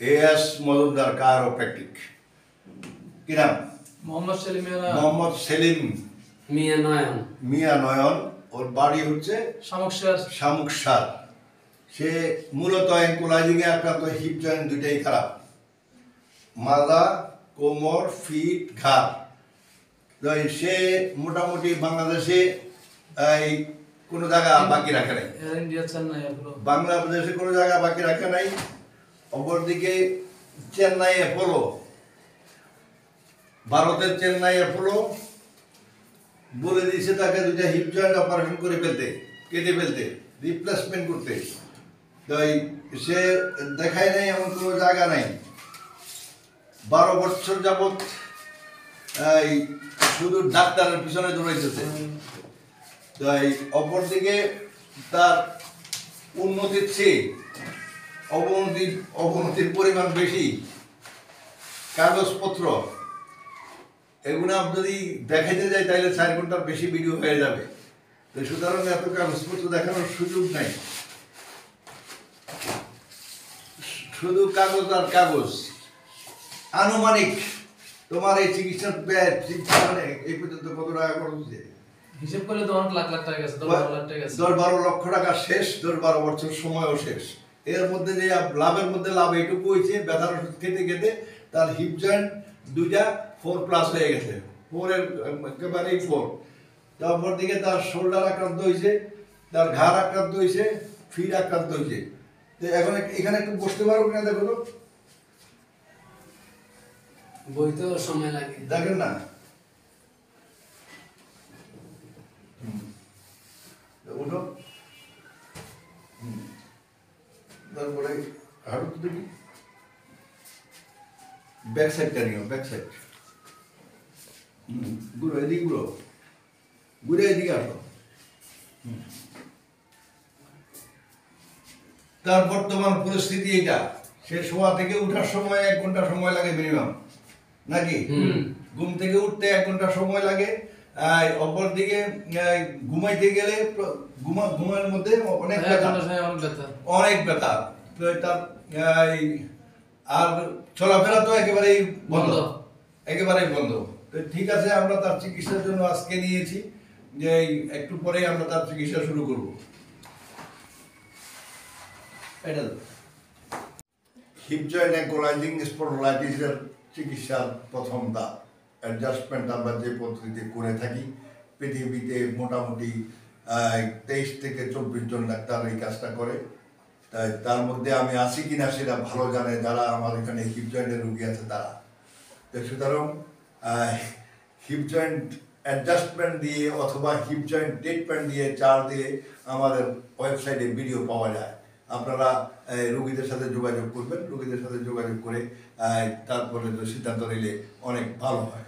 S Majumdar কায়োপ্র্যাকটিক। কি নাম? মোহাম্মদ সেলিম মিয়া নয়ন। ওর বাড়ি হচ্ছে শামুকসার। সে মূলত অ্যাঙ্কোলাইজিং এ আক্রান্ত, হিপ জয়েন্ট দুইটাই খারাপ, মাজা, কোমর, ফিট, ঘাড়। সে মোটামুটি বাংলাদেশে এই কোনো জায়গা বাকি রাখে নাই, বাংলাদেশে কোনো জায়গা বাকি রাখে নাই। অপরদিকে চেন্নাই অ্যাপোলো, ভারতের চেন্নাই অ্যাপোলো বলে দিয়েছে তাকে দুইটা হিপ জয়েন্ট অপারেশন করে ফেলতে, কেটে ফেলতে, রিপ্লেসমেন্ট করতে। তাই সে দেখায় নাই, এমন কোনো জায়গা নাই। 12 বছর যাবৎ শুধু ডাক্তারের পিছনে দৌড়াইতেছে। তাই অপরদিকে তার উন্নতির চেয়ে অবনতির পরিমাণ বেশি। কাগজপত্র এগুলো যদি দেখাইতে যায় তাহলে 4 ঘন্টার বেশি ভিডিও হয়ে যাবে। তো সুতরাং এত কাগজপত্র দেখানোর সুযোগ নাই, শুধু কাগজ আর কাগজ। আনুমানিক তোমার এই চিকিৎসার ব্যয় এই পর্যন্ত কত টাকা খরচ হচ্ছে হিসাব করলে তো অনেক লাখ লাখ টাকা গেছে, 10-12 লাখ টাকা গেছে। 10-12 লক্ষ টাকা শেষ, 10-12 বছর সময়ও শেষ। এর মধ্যে যে লাভের মধ্যে লাভ এইটুকু হয়েছে, ব্যথার ওষুধ খেতে খেতে তার হিপ জয়েন্ট দুইটা 4+ হয়ে গেছে, 4 এর একেবারেই 4। তারপর দিকে তার শোল্ডার আক্রান্ত হয়েছে, তার ঘাড় আক্রান্ত হয়েছে, ফিট আক্রান্ত হয়েছে। তো এখন এখানে একটু বসতে পারবো কিনা দেখো তো, বইতে সময় লাগে, দেখেন না। উঠো, তারপরে হাঁটু তো দেখি, ব্যাক সাইডটা নিও, ব্যাক সাইড। ঘুরো এদিকে, ঘুরে এদিকে আসো। তার বর্তমান পরিস্থিতি এটা, সে শোয়া থেকে উঠার সময় 1 ঘন্টা সময় লাগে মিনিমাম, নাকি? ঘুম থেকে উঠতে 1 ঘন্টা সময় লাগে। অপর দিকে ঘুমাইতে গেলে ঘুমের মধ্যে অনেক ব্যথা, তার আর চলাফেরা তো একেবারেই বন্ধ। তো ঠিক আছে, আমরা তার চিকিৎসার জন্য আজকে নিয়েছি, যে একটু পরে আমরা তার চিকিৎসা শুরু করব। হিপ জয়েন্ট অ্যাঙ্কোলাইজিং স্পন্ডলাইটিসের চিকিৎসার প্রথম ধাপ অ্যাডজাস্টমেন্ট আমরা যে পদ্ধতিতে করে থাকি। পৃথিবীতে মোটামুটি 23 থেকে 24 জন ডাক্তার এই কাজটা করে। তাই তার মধ্যে আমি আছি কিনা সেটা ভালো জানে যারা আমার এখানে হিপ জয়েন্টের রুগী আছে তারা। তো সুতরাং হিপ জয়েন্ট অ্যাডজাস্টমেন্ট দিয়ে অথবা হিপ জয়েন্ট ট্রিটমেন্ট দিয়ে চার্জ দিয়ে আমাদের ওয়েবসাইটে ভিডিও পাওয়া যায়। আপনারা রোগীদের সাথে যোগাযোগ করবেন, রোগীদের সাথে যোগাযোগ করে তারপরে সিদ্ধান্ত নিলে অনেক ভালো হয়।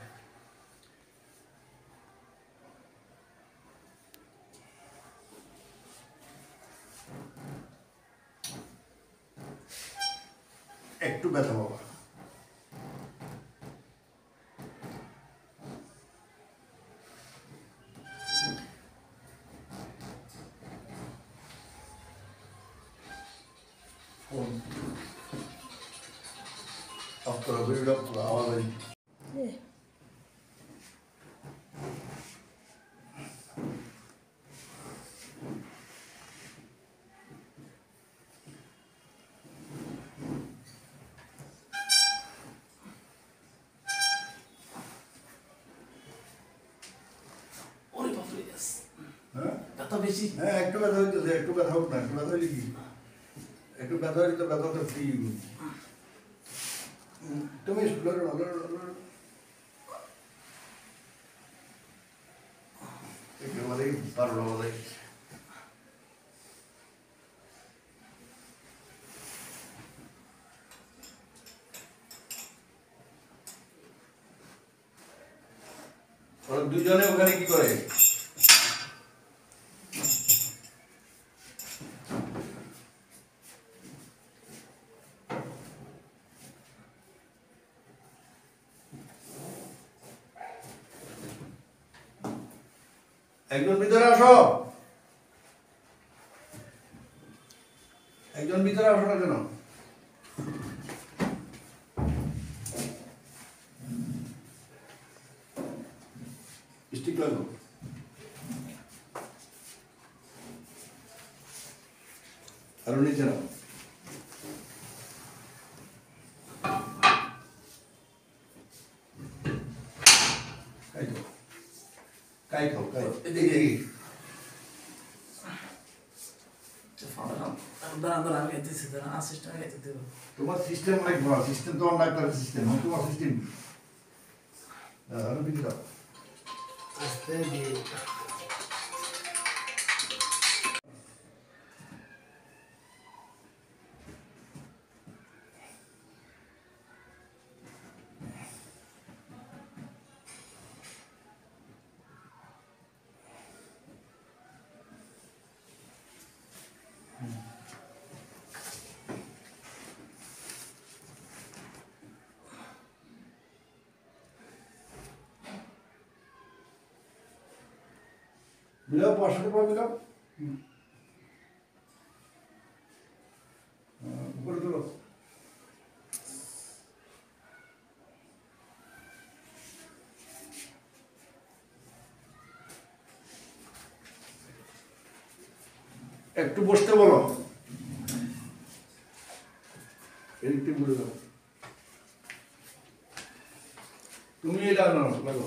একটু ব্যথা বাবা, আওয়াজ একটু ব্যথা হইতেছে, একটু ব্যথা হোক না, একটু ব্যথা হইলে কি, একটু ব্যথা হইলে তো ব্যথা তো ফ্রি। তুমি একেবারেই 12টা বাজে। দুজনে ওখানে কি করে? একজন ভিতরে আসো, একজন ভিতরে আসো না কেন? লাগলো আরো নিচে নাও কাই খাও এদিকে তোমার সিস্টেম লাগবে না সিস্টেম তো ডাক্তারের সিস্টেম তোমার সিস্টেম আরো দিকে দাও আস্তে দিয়ে মিলাও পাঁচশো টাকা মিলাও উপরে তোলো একটু বসতে বলো এদিকটি বলে দাও তুমি এটা লাগো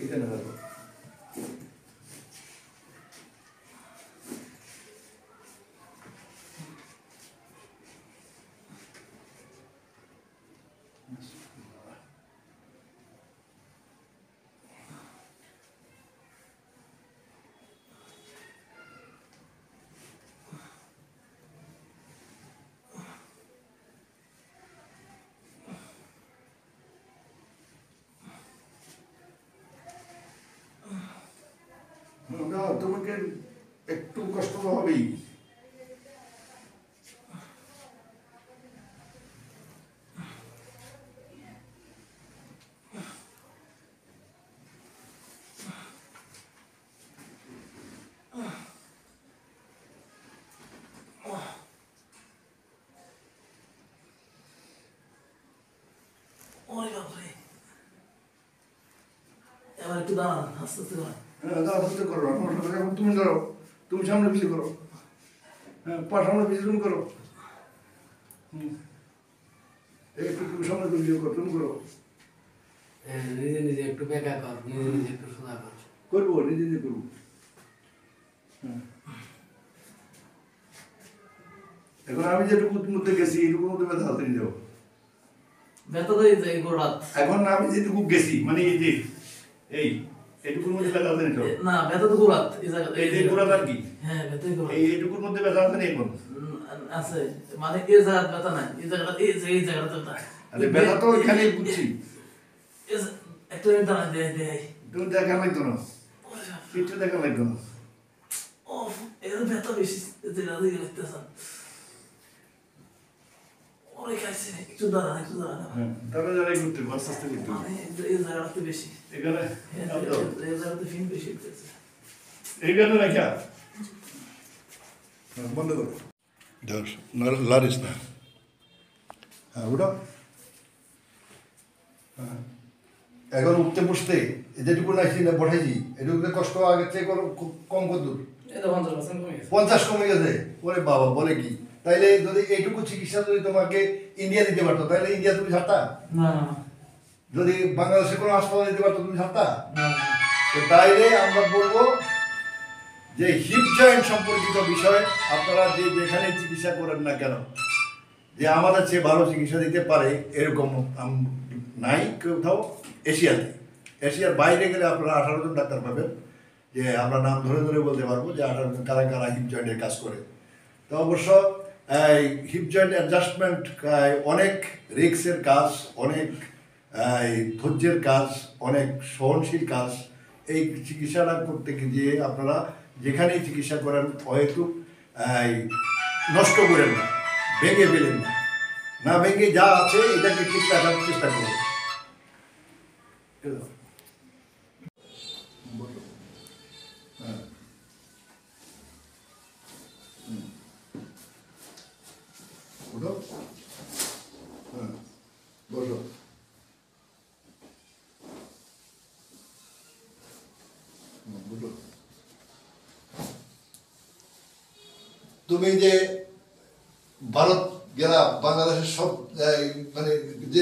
এখানে লাগো না তোমাকে একটু কষ্ট তো হবেই এবার একটু দাঁড়ান আস্তে আস্তে দাঁড়ান আস্তে করো তুমি ধরো তুমি সামনে পিছিয়ে করো হ্যাঁ পা সামনে পিছিয়ে তুমি করো একটু তুমি সামনে পিছিয়ে করো তুমি করো নিজে নিজে একটু বেকা কর নিজে নিজে একটু সোজা কর করবো নিজে নিজে করবো এখন আমি যেটুকু মধ্যে গেছি এইটুকুর মধ্যে ব্যথা হাতে নিয়ে যাবো ব্যথা তো এই গোড়াত এখন আমি যেটুকু গেছি মানে এই যে এইটুকুর মধ্যে ব্যথা হাতে নিয়ে যাবো না ব্যথা তো গোড়াত এই যে গোড়াত আর কি হ্যাঁ ব্যথাই গোড়াত এইটুকুর মধ্যে ব্যথা হাতে নেই এখন আছে মানে এই জায়গা ব্যথা নাই এই জায়গাটা এই জায়গাটা ব্যথা আরে ব্যথা তো এখানেই বুঝছি একটু দাঁড়া দে দে তুমি দেখা লাগতো না কিছু দেখা লাগতো না ও এর ব্যথা বেশি যেটা দিয়ে লাগতেছে ওরে কাছে একটু দাঁড়া দাঁড়া দাঁড়াই করতে আস্তে আস্তে করতে এই জায়গাটাতে বেশি এখানে এই জায়গাতে ফিন বেশি হচ্ছে এইখানে রাখা বন্ধ করো ধর লারিস না হ্যাঁ ওটা হ্যাঁ এখন উঠতে বসতে যেটুকু নাইছি না বসাইছি এটুকু কষ্ট আগের থেকে কম কত দূর 50 কমে গেছে ওরে বাবা বলে কি তাইলে যদি এইটুকু চিকিৎসা যদি তোমাকে ইন্ডিয়া দিতে পারতো তাহলে ইন্ডিয়া তুমি ছাড়তা না যদি বাংলাদেশে কোনো হাসপাতাল দিতে পারতো তুমি ছাড়তা তো তাইলে আমরা বলবো যে হিপ জয়েন্ট সম্পর্কিত বিষয় আপনারা যে যেখানে চিকিৎসা করেন না কেন যে আমাদের চেয়ে ভালো চিকিৎসা দিতে পারে এরকম নাই কোথাও এশিয়ার বাইরে গেলে আপনারা 18 জন ডাক্তার পাবেন যে আমরা নাম ধরে ধরে বলতে পারবো যে 18 জন কারা কারা হিপ জয়েন্টের কাজ করে তো অবশ্য হিপ জয়েন্ট অ্যাডজাস্টমেন্ট অনেক রিস্কের কাজ অনেক ধৈর্যের কাজ অনেক সহনশীল কাজ এই চিকিৎসাটা করতে গিয়ে আপনারা যেখানেই চিকিৎসা করেন অহেতুক নষ্ট করেন না, ভেঙে ফেলেন না, না ভেঙে যা আছে এটাকে ঠিক রাখার চেষ্টা করুন। হ্যাঁ, উঠো, হ্যাঁ, বসো। বুঝলো, তুমি যে ভারত গেলা, বাংলাদেশের সব মানে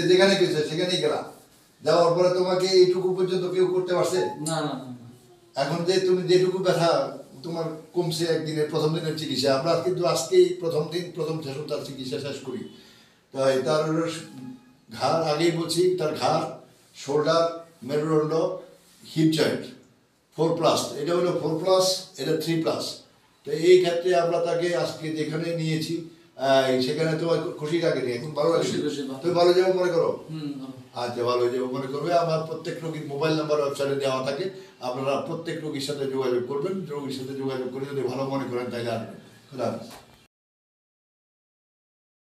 যেখানে গেছে সেখানেই গেলা, যাওয়ার পরে তোমাকে এইটুকু পর্যন্ত কেউ করতে পারছে না না না। এখন যে তুমি যেটুকু ব্যথা তোমার কমছে একদিনের প্রথম দিনের চিকিৎসা, আমরা কিন্তু আজকেই প্রথম দিন প্রথম সেশন তার চিকিৎসা শেষ করি। তাই তার ঘাড়, আগেই বলছি, তার ঘাড়, শোল্ডার, মেরুদণ্ড, হিপ জয়েন্ট 4+, এটা হলো 4+, এটা 3+। তো এই ক্ষেত্রে আমরা তাকে আজকে যেখানে নিয়েছি সেখানে তোমার খুশি লাগেনি, এখন ভালো লাগে, তুমি ভালো যাবো মনে করো? আচ্ছা, ভালো যাবো মনে করবে। আমার প্রত্যেক রোগীর মোবাইল নাম্বার ওয়েবসাইটে দেওয়া থাকে, আপনারা প্রত্যেক রোগীর সাথে যোগাযোগ করবেন, রোগীর সাথে যোগাযোগ করে যদি ভালো মনে করেন তাহলে আসবেন। খুদা হাফেজ।